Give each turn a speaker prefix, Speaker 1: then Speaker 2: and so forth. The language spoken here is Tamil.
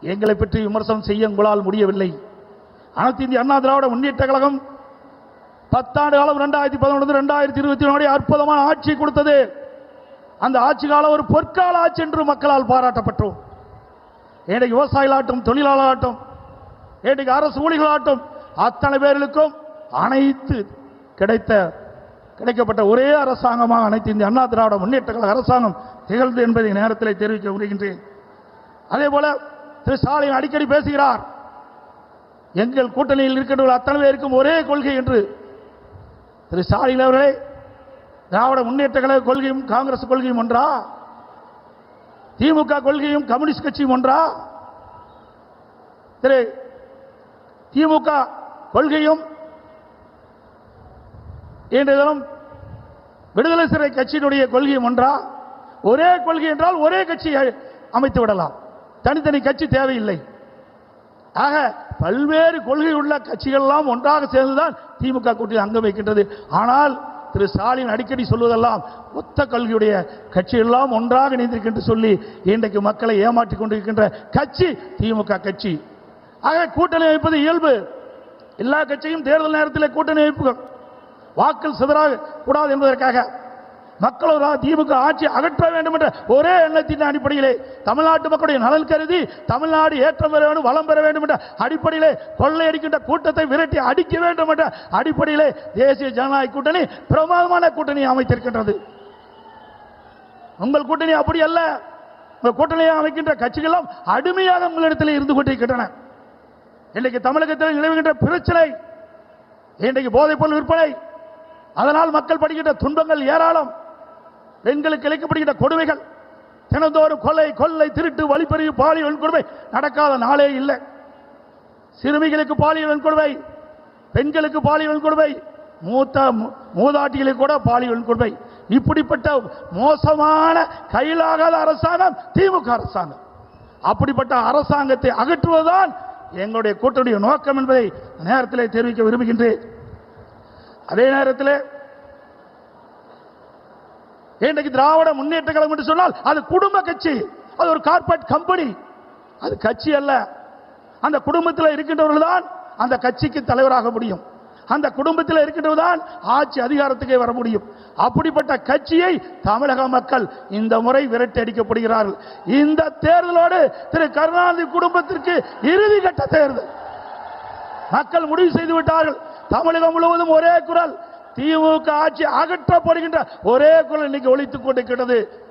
Speaker 1: எங்களை பற்றி விமர்சனம் செய்ய உங்களால் முடியவில்லை. அனைத்து இந்திய அண்ணா திராவிட முன்னேற்ற கழகம் 10 ஆண்டு காலம் 2011-2024 அற்புதமான ஆட்சி கொடுத்தது. அந்த ஆட்சி காலம் ஒரு பொற்கால ஆட்சி என்று மக்களால் பாராட்டப்பட்டோம். இன்றைக்கு விவசாயிகளாட்டும், தொழிலாளர்களாட்டும், இன்றைக்கு அரசு ஊழியர்களாட்டும் அத்தனை பேர்களுக்கும் அனைத்து கிடைக்கப்பட்ட ஒரே அரசாங்கமாக அனைத்து இந்திய அண்ணா திராவிட முன்னேற்ற கழக அரசாங்கம் திகழ்ந்து என்பதை நேரத்தில் தெரிவிக்க விரும்புகின்றேன். அதே போல திரு ஸ்டாலின் அடிக்கடி பேசுகிறார், எங்கள் கூட்டணியில் இருக்கின்ற அத்தனை பேருக்கும் ஒரே கொள்கை என்று. திரு ஸ்டாலின் அவர்களே, திராவிட முன்னேற்ற கழக கொள்கையும் காங்கிரஸ் கொள்கையும் ஒன்றா? திமுக கொள்கையும் கம்யூனிஸ்ட் கட்சியும் ஒன்றா? திரு திமுக கொள்கையும் இன்றைய தினம் விடுதலை சிறை கட்சியினுடைய கொள்கையும் ஒன்றா? ஒரே கொள்கை என்றால் ஒரே கட்சியை அமைத்து விடலாம், தனித்தனி கட்சி தேவையில்லை. ஆக பல்வேறு கொள்கை உள்ள கட்சிகள் எல்லாம் ஒன்றாக சேர்ந்துதான் திமுக கூட்டணி அங்கம் வைக்கின்றது. ஆனால் திரு ஸ்டாலின் அடிக்கடி சொல்வதெல்லாம் ஒத்த கொள்கையுடைய கட்சி எல்லாம் ஒன்றாக இணைந்திருக்கின்ற சொல்லி இன்றைக்கு மக்களை ஏமாற்றிக் கொண்டிருக்கின்ற கட்சி திமுக கட்சி. ஆக கூட்டணி அமைப்பது இயல்பு. எல்லா கட்சியும் தேர்தல் நேரத்தில் கூட்டணி அமைப்புகள் வாக்கள் சிதறாக கூடாது என்பதற்காக மக்கள் திமுக ஆட்சி அகற்ற வேண்டும் என்ற ஒரே எண்ணத்தின் அடிப்படையிலே, தமிழ்நாட்டு மக்களுடைய நலன் கருதி தமிழ்நாடு ஏற்றம் பெற வேண்டும், வளம் பெற வேண்டும் என்ற அடிப்படையிலே, கொள்ளையடிக்கின்ற கூட்டத்தை விரட்டி அடிக்க வேண்டும் என்ற அடிப்படையிலே தேசிய ஜனநாயக கூட்டணி பிரமாதமான கூட்டணி அமைத்திருக்கின்றது. உங்கள் கூட்டணி அப்படி அல்ல. உங்கள் கூட்டணியை அமைக்கின்ற கட்சிகளும் அடிமையாக உங்களிடத்தில் இருந்து கொண்டிருக்கின்றன. இன்றைக்கு தமிழகத்தில் நிலவுகின்ற பிரச்சனை, இன்றைக்கு போதைப் பொருள் விற்பனை, அதனால் மக்கள் படுகின்ற துன்பங்கள் ஏராளம். பெண்களுக்கு இழைக்கப்படுகின்ற கொடுமைகள், தினந்தோறும் கொலை, கொள்ளை, திருட்டு, வழிப்பறிவு, பாலியல் வன்கொடுமை நடக்காத நாளே இல்லை. சிறுமிகளுக்கு பாலியல் வன்கொடுமை, பெண்களுக்கு பாலியல் வன்கொடுமை, மூதாட்டிகளுக்கு கூட பாலியல் வன்கொடுமை. இப்படிப்பட்ட மோசமான கையிலாகாத அரசாங்கம் திமுக அரசாங்கம். அப்படிப்பட்ட அரசாங்கத்தை அகற்றுவதுதான் எங்களுடைய கூட்டணிய நோக்கம் என்பதை நேரத்தில் தெரிவிக்க விரும்புகின்றேன். அதே நேரத்தில் இன்றைக்கு திராவிட முன்னேற்ற கழகம் என்று சொன்னால் அது குடும்ப கட்சி, அது ஒரு கார்ப்பரேட் கம்பெனி, அது கட்சி அல்ல. அந்த குடும்பத்தில் இருக்கின்றவர்கள் தான் அந்த கட்சிக்கு தலைவராக முடியும், அந்த குடும்பத்தில் இருக்கின்றவர் தான் ஆட்சி அதிகாரத்துக்கே வர முடியும். அப்படிப்பட்ட கட்சியை தமிழக மக்கள் இந்த முறை விரட்டி அடிக்கப்படுகிறார்கள். இந்த தேர்தலோடு திரு கருணாநிதி குடும்பத்திற்கு இறுதி கட்ட தேர்தல் மக்கள் முடிவு செய்து விட்டார்கள். தமிழகம் முழுவதும் ஒரே குரல், திமுக ஆட்சி அகற்றப்படுகின்ற ஒரே குரல் இன்னைக்கு ஒலித்துக் கொண்டிருக்கிறது.